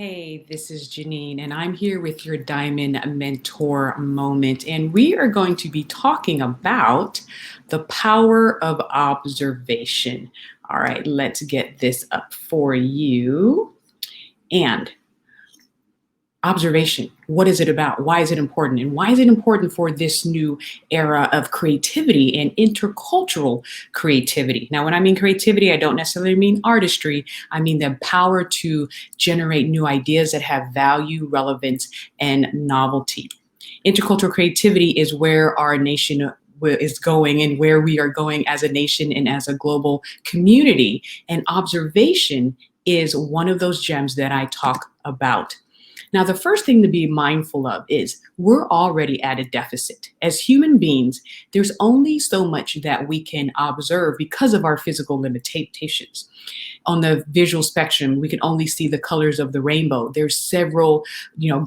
Hey, this is Janine, and I'm here with your Diamond Mentor Moment. And we are going to be talking about the power of observation. All right, let's get this up for you. And observation, what is it about? Why is it important? And why is it important for this new era of creativity and intercultural creativity? Now, when I mean creativity, I don't necessarily mean artistry. I mean the power to generate new ideas that have value, relevance, and novelty. Intercultural creativity is where our nation is going and where we are going as a nation and as a global community. And observation is one of those gems that I talk about. Now, the first thing to be mindful of is we're already at a deficit. As human beings, there's only so much that we can observe because of our physical limitations. On the visual spectrum, we can only see the colors of the rainbow. There's several,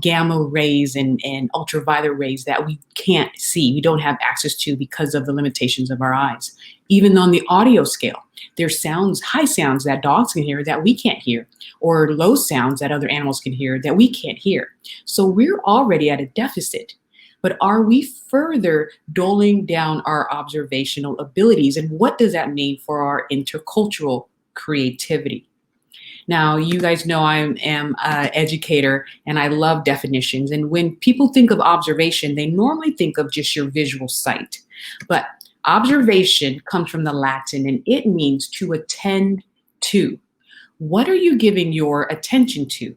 gamma rays and ultraviolet rays that we can't see. We don't have access to because of the limitations of our eyes. Even on the audio scale, there's sounds, high sounds that dogs can hear that we can't hear, or low sounds that other animals can hear that we can't hear. So we're already at a deficit. But are we further doling down our observational abilities? And what does that mean for our intercultural creativity? Now, you guys know I am an educator and I love definitions. And when people think of observation, they normally think of just your visual sight. But observation comes from the Latin and it means to attend to. What are you giving your attention to?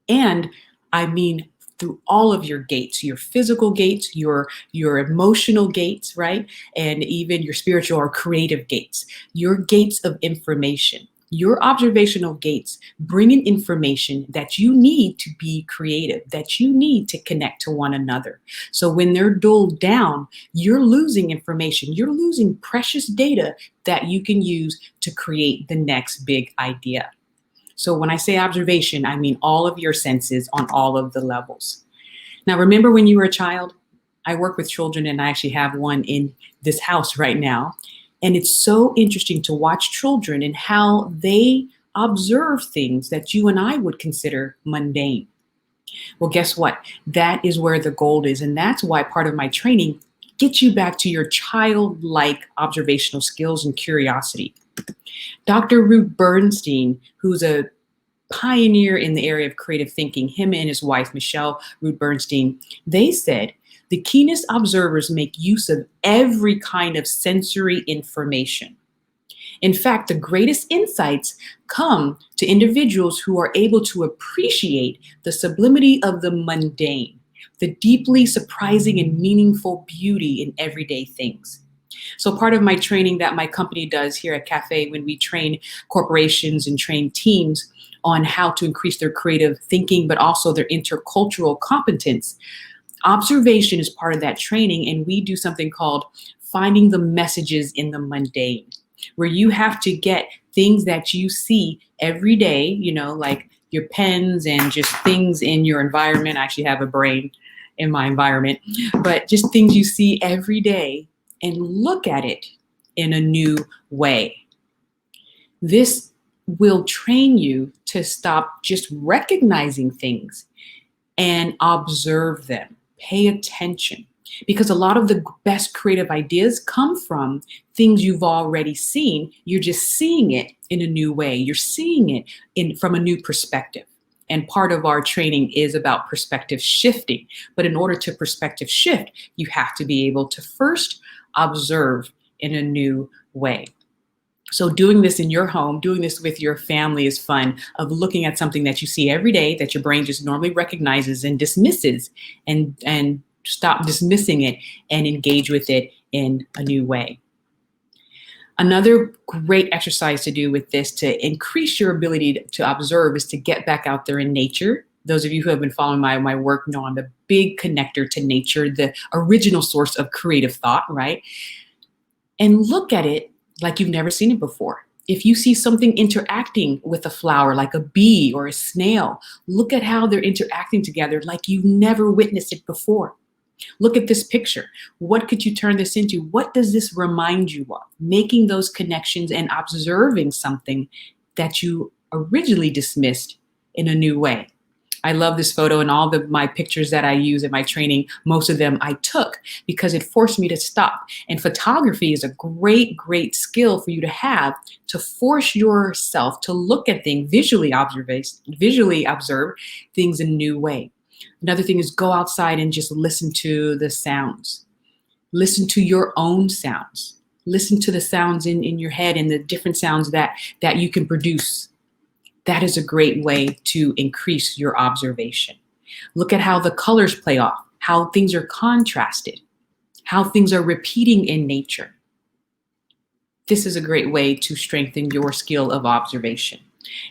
And I mean through all of your gates, your physical gates, your emotional gates, right? And even your spiritual or creative gates, your gates of information. Your observational gates bring in information that you need to be creative, that you need to connect to one another. So when they're dulled down, you're losing information. You're losing precious data that you can use to create the next big idea. So when I say observation, I mean all of your senses on all of the levels. Now, remember when you were a child? I work with children and I actually have one in this house right now. And it's so interesting to watch children and how they observe things that you and I would consider mundane. Well, guess what? That is where the gold is. And that's why part of my training gets you back to your childlike observational skills and curiosity. Dr. Ruth Bernstein, who's a pioneer in the area of creative thinking, him and his wife, Michelle Ruth Bernstein, they said, the keenest observers make use of every kind of sensory information. In fact, the greatest insights come to individuals who are able to appreciate the sublimity of the mundane, the deeply surprising and meaningful beauty in everyday things. So part of my training that my company does here at CAFFE, when we train corporations and train teams on how to increase their creative thinking, but also their intercultural competence, observation is part of that training, and we do something called finding the messages in the mundane, where you have to get things that you see every day, like your pens and just things in your environment. I actually have a brain in my environment, but just things you see every day and look at it in a new way. This will train you to stop just recognizing things and observe them. Pay attention, because a lot of the best creative ideas come from things you've already seen. You're just seeing it in a new way. You're seeing it from a new perspective. And part of our training is about perspective shifting. But in order to perspective shift, you have to be able to first observe in a new way. So doing this in your home, doing this with your family is fun, of looking at something that you see every day that your brain just normally recognizes and dismisses, and stop dismissing it and engage with it in a new way. Another great exercise to do with this to increase your ability to observe is to get back out there in nature. Those of you who have been following my work know I'm a big connector to nature, the original source of creative thought, right? And look at it like you've never seen it before. If you see something interacting with a flower, like a bee or a snail, look at how they're interacting together like you've never witnessed it before. Look at this picture. What could you turn this into? What does this remind you of? Making those connections and observing something that you originally dismissed in a new way. I love this photo, and all my pictures that I use in my training, most of them I took because it forced me to stop. And photography is a great, great skill for you to have to force yourself to look at things, visually observe things in a new way. Another thing is go outside and just listen to the sounds. Listen to your own sounds. Listen to the sounds in your head and the different sounds that you can produce. That is a great way to increase your observation. Look at how the colors play off, how things are contrasted, how things are repeating in nature. This is a great way to strengthen your skill of observation.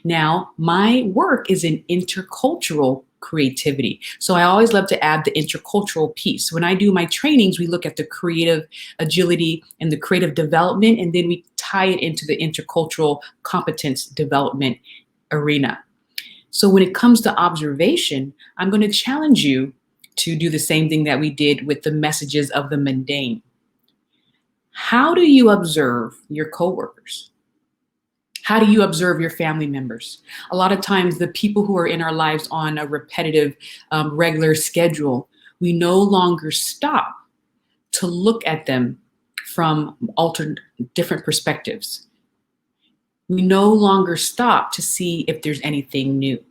Now, my work is in intercultural creativity. So I always love to add the intercultural piece. When I do my trainings, we look at the creative agility and the creative development, and then we tie it into the intercultural competence development arena. So when it comes to observation, I'm going to challenge you to do the same thing that we did with the messages of the mundane. How do you observe your coworkers? How do you observe your family members? A lot of times the people who are in our lives on a repetitive, regular schedule, we no longer stop to look at them from different perspectives. We no longer stop to see if there's anything new.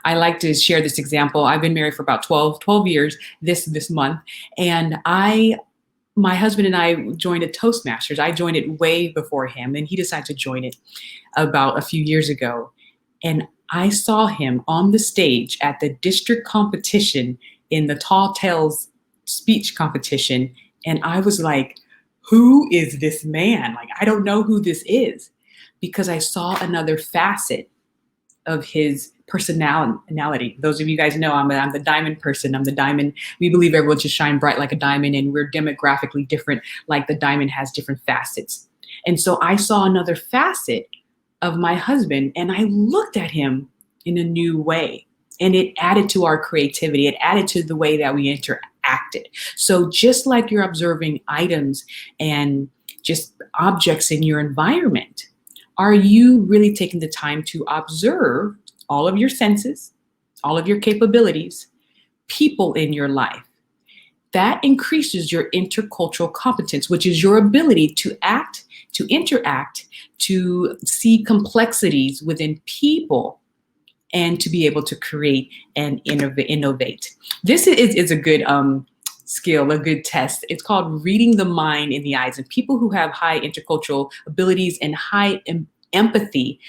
I like to share this example. I've been married for about 12 years this month, and my husband and I joined a Toastmasters. I joined it way before him, and he decided to join it about a few years ago. And I saw him on the stage at the district competition in the Tall Tales speech competition, and I was like, who is this man? Like, I don't know who this is, because I saw another facet of his personality. Those of you guys know I'm the diamond person. I'm the diamond. We believe everyone should shine bright like a diamond, and we're demographically different, like the diamond has different facets. And so I saw another facet of my husband, and I looked at him in a new way, and it added to our creativity. It added to the way that we interacted. So just like you're observing items and just objects in your environment, are you really taking the time to observe all of your senses, all of your capabilities, people in your life? That increases your intercultural competence, which is your ability to act, to interact, to see complexities within people, and to be able to create and innovate. This is a good skill, a good test. It's called reading the mind in the eyes. And people who have high intercultural abilities and high empathy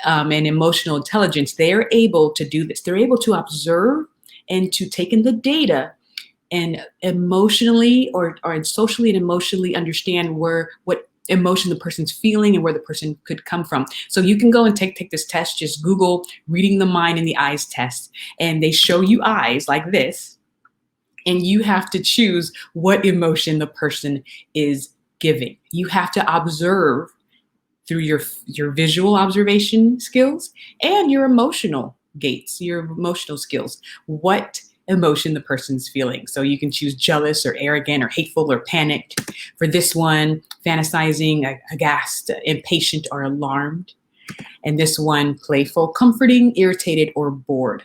and emotional intelligence, they're able to do this. They're able to observe and to take in the data and emotionally or socially and emotionally understand what emotion the person's feeling and where the person could come from. So you can go and take this test. Just Google reading the mind in the eyes test, and they show you eyes like this, and you have to choose what emotion the person is giving. You have to observe through your visual observation skills and your emotional gates, your emotional skills, what emotion the person's feeling. So you can choose jealous or arrogant or hateful or panicked. For this one, fantasizing, aghast, impatient, or alarmed. And this one, playful, comforting, irritated, or bored.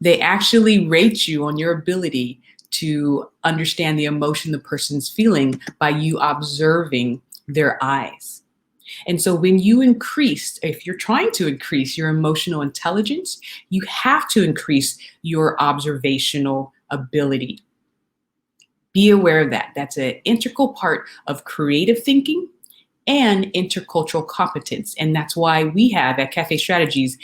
They actually rate you on your ability to understand the emotion the person's feeling by you observing their eyes. And so when you if you're trying to increase your emotional intelligence, you have to increase your observational ability. Be aware of that. That's an integral part of creative thinking and intercultural competence. And that's why we have at CAFFE Strategies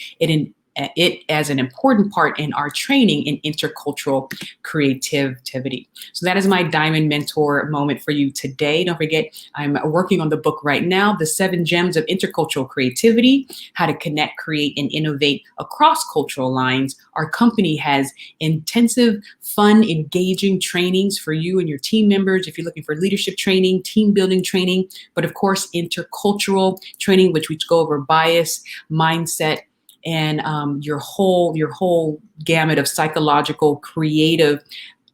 it as an important part in our training in intercultural creativity. So that is my diamond mentor moment for you today. Don't forget, I'm working on the book right now, The 7 Gems of Intercultural Creativity, How to Connect, Create, and Innovate Across Cultural Lines. Our company has intensive, fun, engaging trainings for you and your team members if you're looking for leadership training, team building training, but of course, intercultural training, which we go over bias, mindset, and your whole gamut of psychological, creative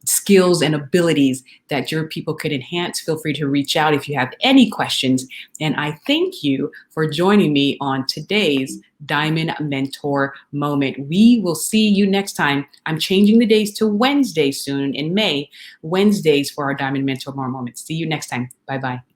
skills and abilities that your people could enhance, feel free to reach out if you have any questions. And I thank you for joining me on today's Diamond Mentor Moment. We will see you next time. I'm changing the days to Wednesday soon in May, Wednesdays for our Diamond Mentor Moment. See you next time. Bye-bye.